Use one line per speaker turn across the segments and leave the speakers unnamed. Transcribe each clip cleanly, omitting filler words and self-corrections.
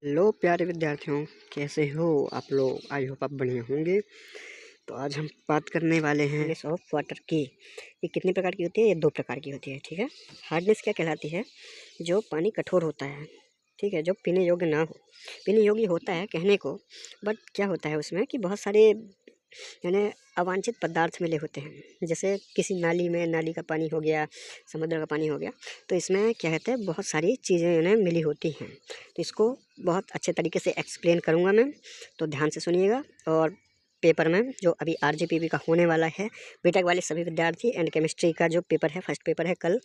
Hello प्यारे विद्यार्थियों, कैसे हो आप लोग। आई होप आप बढ़िया होंगे। तो आज हम बात करने वाले हैं हार्डनेस ऑफ वाटर की। ये कितने प्रकार की होती है? ये 2 प्रकार की होती है। ठीक है, हार्डनेस क्या कहलाती है? जो पानी कठोर होता है, ठीक है, जो पीने योग्य ना हो। पीने योग्य होता है कहने को, बट क्या होता है उसमें कि बहुत सारे यानी अवांछित पदार्थ मिले होते हैं। जैसे किसी नाली में, नाली का पानी हो गया, समुद्र का पानी हो गया, तो इसमें क्या कहते हैं, बहुत सारी चीज़ें यानी मिली होती हैं। तो इसको बहुत अच्छे तरीके से एक्सप्लेन करूँगा मैं, तो ध्यान से सुनिएगा। और पेपर में जो अभी RGPV का होने वाला है, बीटेक वाले सभी विद्यार्थी एंड केमिस्ट्री का जो पेपर है, फर्स्ट पेपर है कल,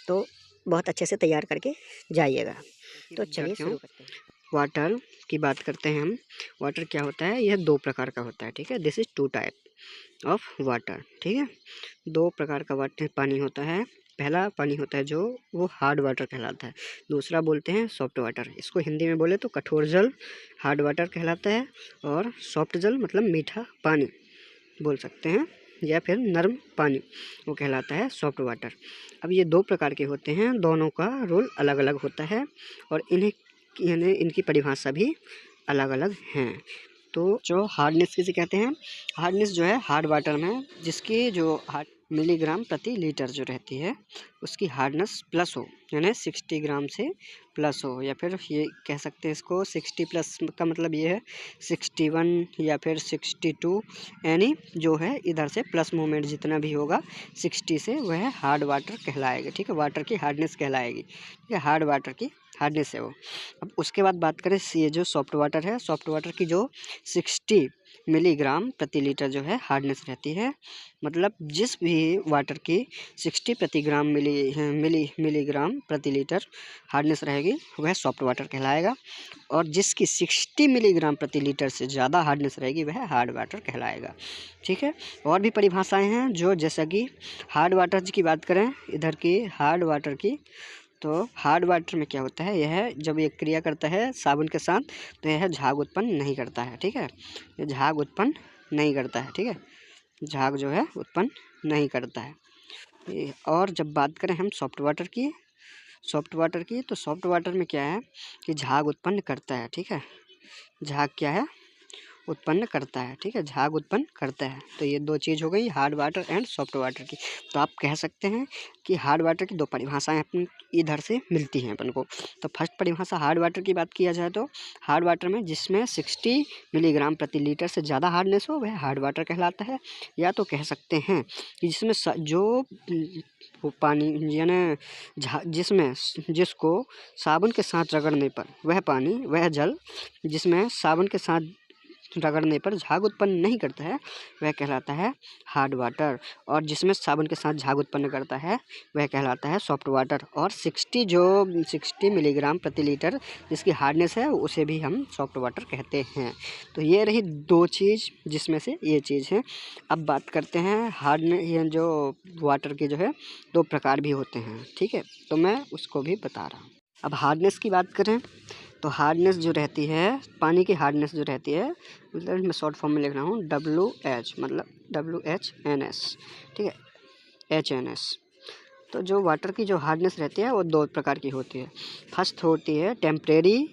तो बहुत अच्छे से तैयार करके जाइएगा। तो चलिए शुरू करते हैं। वाटर की बात करते हैं हम। वाटर क्या होता है? यह 2 प्रकार का होता है। ठीक है, this is 2 type of water. ठीक है, 2 प्रकार का वाटर पानी होता है। पहला पानी होता है जो वो हार्ड वाटर कहलाता है, दूसरा बोलते हैं सॉफ्ट वाटर। इसको हिंदी में बोले तो कठोर जल हार्ड वाटर कहलाता है, और सॉफ्ट जल मतलब मीठा पानी बोल सकते हैं, या फिर नर्म पानी वो कहलाता है सॉफ्ट वाटर। अब ये 2 प्रकार के होते हैं, दोनों का रोल अलग अलग होता है, और इन्हें यानी इनकी परिभाषा भी अलग अलग हैं। तो जो हार्डनेस किसे कहते हैं? हार्डनेस जो है हार्ड वाटर में, जिसकी जो हार्ड मिलीग्राम प्रति लीटर जो रहती है, उसकी हार्डनेस प्लस हो, यानी 60 ग्राम से प्लस हो, या फिर ये कह सकते हैं इसको 60 प्लस का मतलब ये है 61 या फिर 62, यानी जो है इधर से प्लस मूवमेंट जितना भी होगा 60 से, वह हार्ड वाटर कहलाएगा। ठीक है, वाटर की हार्डनेस कहलाएगी। ठीक है, हार्ड वाटर की हार्डनेस है वो। अब उसके बाद बात करें ये जो सॉफ्ट वाटर है, सॉफ्ट वाटर की जो 60 मिलीग्राम प्रति लीटर जो है हार्डनेस रहती है, मतलब जिस भी वाटर की 60 मिलीग्राम प्रति लीटर हार्डनेस रहेगी वह सॉफ्ट वाटर कहलाएगा, और जिसकी 60 मिलीग्राम प्रति लीटर से ज़्यादा हार्डनेस रहेगी वह हार्ड वाटर कहलाएगा। ठीक है, और भी परिभाषाएं हैं जो, जैसा कि हार्ड वाटर की बात करें इधर की हार्ड वाटर की, तो हार्ड वाटर में क्या होता है, यह जब ये क्रिया करता है साबुन के साथ तो यह झाग उत्पन्न नहीं करता है। ठीक है, ये झाग उत्पन्न नहीं करता है। ठीक है, झाग जो है उत्पन्न नहीं करता है। और जब बात करें हम सॉफ्ट वाटर की, तो सॉफ्ट वाटर में क्या है कि झाग उत्पन्न करता है। ठीक है, झाग क्या है, उत्पन्न करता है। ठीक है, झाग उत्पन्न करता है। तो ये 2 चीज़ हो गई hard water and soft water की। तो आप कह सकते हैं कि हार्ड वाटर की 2 परिभाषाएं अपन इधर से मिलती हैं अपन को। तो फर्स्ट परिभाषा हार्ड वाटर की बात किया जाए तो हार्ड वाटर में जिसमें 60 मिलीग्राम प्रति लीटर से ज़्यादा हार्डनेस हो वह हार्ड वाटर कहलाता है। या तो कह सकते हैं कि जिसमें जो वो पानी यानी जिसमें जिसको साबुन के साथ रगड़ने पर वह पानी, वह जल जिसमें साबुन के साथ रगड़ने पर झाग उत्पन्न नहीं करता है वह कहलाता है हार्ड वाटर, और जिसमें साबुन के साथ झाग उत्पन्न करता है वह कहलाता है सॉफ्ट वाटर। और 60 मिलीग्राम प्रति लीटर जिसकी हार्डनेस है उसे भी हम सॉफ्ट वाटर कहते हैं। तो ये रही 2 चीज़ जिसमें से ये चीज़ है। अब बात करते हैं हार्डनेस, ये जो वाटर के जो है 2 प्रकार भी होते हैं। ठीक है, तो मैं उसको भी बता रहा हूँ। अब हार्डनेस की बात करें तो हार्डनेस जो रहती है, पानी की हार्डनेस जो रहती है, मतलब मैं शॉर्ट फॉर्म में लिख रहा हूँ WH, मतलब WHNS। ठीक है, HNS। तो जो वाटर की जो हार्डनेस रहती है वो 2 प्रकार की होती है। फर्स्ट होती है temporary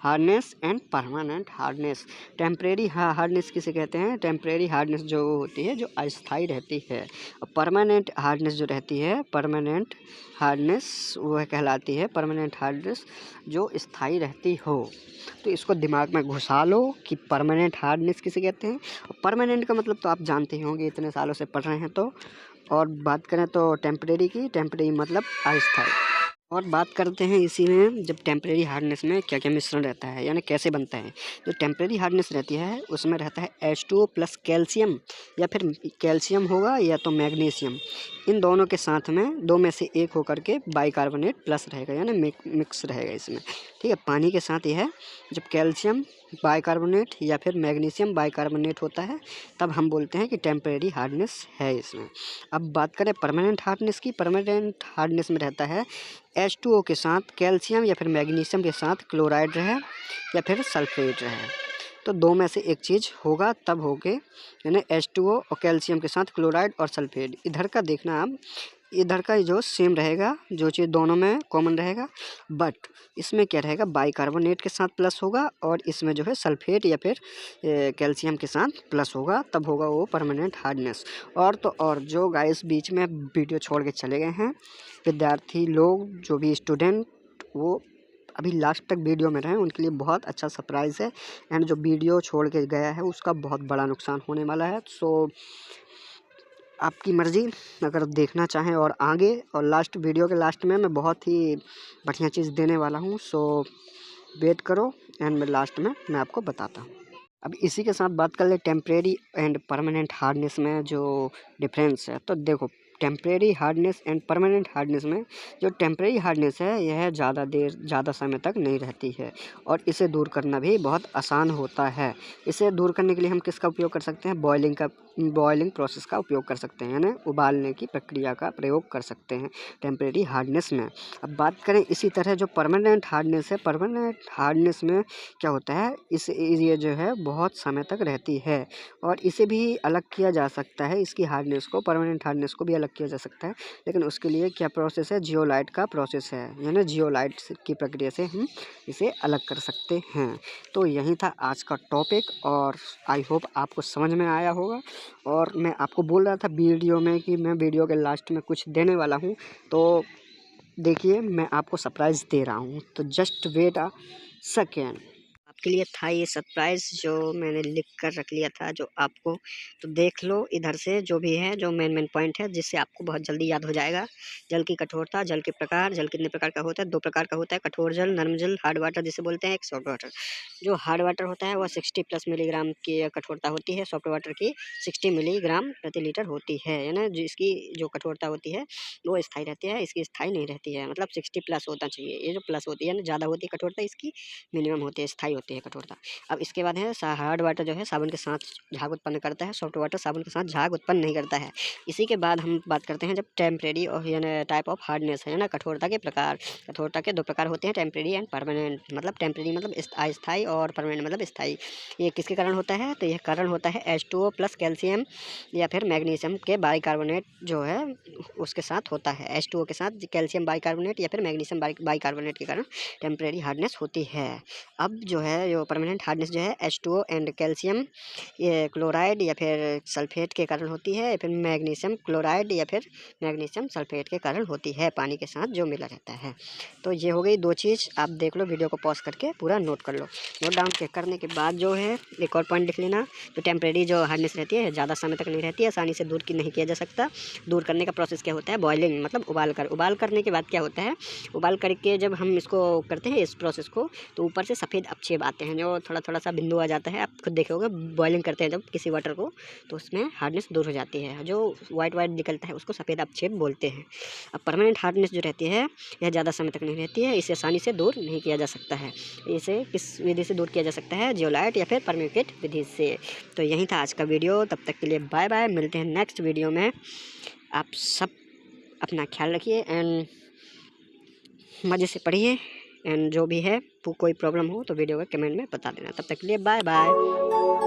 hardness and permanent hardness. Temporary hardness किसे कहते हैं? टेम्परेरी हार्डनेस जो होती है जो अस्थायी रहती है, और परमानेंट हार्डनेस जो रहती है, परमानेंट हार्डनेस वह कहलाती है परमानेंट हार्डनेस जो स्थायी रहती हो। तो इसको दिमाग में घुसा लो कि परमानेंट हार्डनेस किसे कहते हैं। परमानेंट का मतलब तो आप जानते ही होंगे, इतने सालों से पढ़ रहे हैं तो। और बात करें तो टेम्परेरी की, टेम्परेरी मतलब अस्थायी। और बात करते हैं इसी में जब टेम्परेरी हार्डनेस में क्या क्या मिश्रण रहता है, यानी कैसे बनता है। जो टेम्परेरी हार्डनेस रहती है उसमें रहता है H2O प्लस कैल्शियम, या फिर कैल्शियम होगा या तो मैग्नीशियम, इन दोनों के साथ में 2 में से एक होकर के बाइकार्बोनेट प्लस रहेगा, यानी मिक्स रहेगा इसमें। ठीक है, पानी के साथ यह जब कैल्शियम बाइकार्बोनेट या फिर मैग्नीशियम बाइकार्बोनेट होता है तब हम बोलते हैं कि टेम्परेरी हार्डनेस है इसमें। अब बात करें परमानेंट हार्डनेस की, परमानेंट हार्डनेस में रहता है H2O के साथ कैल्शियम या फिर मैग्नीशियम के साथ क्लोराइड रहे या फिर सल्फेट रहे, तो 2 में से एक चीज़ होगा तब होके, यानी H2O और कैल्शियम के साथ क्लोराइड और सल्फेट। इधर का देखना आप इधर का जो सेम रहेगा, जो चीज़ दोनों में कॉमन रहेगा, बट इसमें क्या रहेगा, बाइकार्बोनेट के साथ प्लस होगा और इसमें जो है सल्फेट या फिर कैल्शियम के साथ प्लस होगा, तब होगा वो परमानेंट हार्डनेस। और तो और जो गाइस बीच में वीडियो छोड़ के चले गए हैं विद्यार्थी लोग, जो भी स्टूडेंट, वो अभी लास्ट तक वीडियो में रहें, उनके लिए बहुत अच्छा सरप्राइज़ है। एंड जो वीडियो छोड़ के गया है उसका बहुत बड़ा नुकसान होने वाला है। सो आपकी मर्ज़ी, अगर देखना चाहें और आगे, और लास्ट वीडियो के लास्ट में मैं बहुत ही बढ़िया चीज़ देने वाला हूँ। सो वेट करो एंड मैं लास्ट में मैं आपको बताता हूँ। अब इसी के साथ बात कर ले टेम्परेरी एंड परमानेंट हार्डनेस में जो डिफरेंस है। तो देखो, temporary hardness and permanent hardness में जो टेम्परेरी हार्डनेस है यह ज़्यादा समय तक नहीं रहती है और इसे दूर करना भी बहुत आसान होता है। इसे दूर करने के लिए हम किसका उपयोग कर सकते हैं, बॉयलिंग प्रोसेस का उपयोग कर सकते हैं, यानी उबालने की प्रक्रिया का प्रयोग कर सकते हैं टेम्परेरी हार्डनेस में। अब बात करें इसी तरह जो परमानेंट हार्डनेस है, परमानेंट हार्डनेस में क्या होता है, ये जो है बहुत समय तक रहती है और इसे भी अलग किया जा सकता है, इसकी हार्डनेस को, परमानेंट हार्डनेस को भी अलग किया जा सकता है। लेकिन उसके लिए क्या प्रोसेस है, जियोलाइट का प्रोसेस है, यानी जियोलाइट की प्रक्रिया से हम इसे अलग कर सकते हैं। तो यही था आज का टॉपिक और आई होप आपको समझ में आया होगा। और मैं आपको बोल रहा था वीडियो में कि मैं वीडियो के लास्ट में कुछ देने वाला हूँ, तो देखिए मैं आपको सरप्राइज़ दे रहा हूँ, तो जस्ट वेट अ सेकेंड। आपके लिए था ये सरप्राइज़ जो मैंने लिख कर रख लिया था, जो आपको, तो देख लो इधर से जो भी है, जो मेन पॉइंट है जिससे आपको बहुत जल्दी याद हो जाएगा। जल की कठोरता, जल के प्रकार, जल कितने प्रकार का होता है, 2 प्रकार का होता है, कठोर जल, नर्म जल, हार्ड वाटर जिसे बोलते हैं, एक सॉफ्ट वाटर। जो हार्ड वाटर होता है वह 60+ मिलीग्राम की कठोरता होती है, सॉफ्ट वाटर की 60 मिलीग्राम प्रति लीटर होती है, यानी जिसकी जो कठोरता होती है वो स्थायी रहती है, इसकी स्थायी नहीं रहती है, मतलब 60+ होना चाहिए। ये जो प्लस होती है ना, ज़्यादा होती है कठोरता, इसकी मिनिमम होती है, स्थायी होती है कठोरता। अब इसके बाद है हार्ड वाटर, जो है साबुन के साथ झाग उत्पन्न करता है, सॉफ्ट वाटर साबुन के साथ झाग उत्पन्न नहीं करता है। इसी के बाद हम बात करते हैं जब टेम्परेरी और यानी टाइप ऑफ हार्डनेस है ना, कठोरता के प्रकार। कठोरता के 2 प्रकार होते हैं, टेम्परेरी एंड परमानेंट। मतलब टेम्परेरी मतलब अस्थायी और परमानेंट मतलब स्थायी। ये किसके कारण होता है, तो यह कारण होता है H2O प्लस कैल्शियम या फिर मैग्नीशियम के बाइकार्बोनेट जो है उसके साथ होता है। H2O के साथ कैल्शियम बाइकार्बोनेट या फिर मैग्नीशियम बाइकार्बोनेट के कारण टेम्परेरी हार्डनेस होती है। अब जो है जो परमानेंट हार्डनेस जो है H2O एंड कैल्शियम ये क्लोराइड या फिर सल्फेट के कारण होती है, या फिर मैग्नीशियम क्लोराइड या फिर मैग्नीशियम सल्फेट के कारण होती है, पानी के साथ जो मिला रहता है। तो ये हो गई 2 चीज़, आप देख लो, वीडियो को पॉज करके पूरा नोट कर लो। नोट डाउन करने के बाद जो है एक और पॉइंट लिख लेना, तो टेम्परेरी जो हार्डनेस रहती है ज़्यादा समय तक नहीं रहती है, आसानी से दूर नहीं किया जा सकता। दूर करने का प्रोसेस क्या होता है, बॉयलिंग मतलब उबाल करने के बाद क्या होता है, उबाल करके जब हम इसको करते हैं इस प्रोसेस को, तो ऊपर से सफ़ेद अपछेद आते हैं, जो थोड़ा सा बिंदु आ जाता है, आप खुद देखे होगे बॉयलिंग करते हैं जब किसी वाटर को, तो उसमें हार्डनेस दूर हो जाती है, जो वाइट निकलता है उसको सफ़ेद अपछेद बोलते हैं। अब परमानेंट हार्डनेस जो रहती है यह ज़्यादा समय तक नहीं रहती है, इसे आसानी से दूर नहीं किया जा सकता है। इसे किस विधि से दूर किया जा सकता है, जियोलाइट या फिर परम्यूकेट विधि से। तो यही था आज का वीडियो, तब तक के लिए बाय बाय, मिलते हैं नेक्स्ट वीडियो में। आप सब अपना ख्याल रखिए एंड मज़े से पढ़िए, एंड जो भी है कोई प्रॉब्लम हो तो वीडियो को कमेंट में बता देना। तब तक के लिए बाय बाय।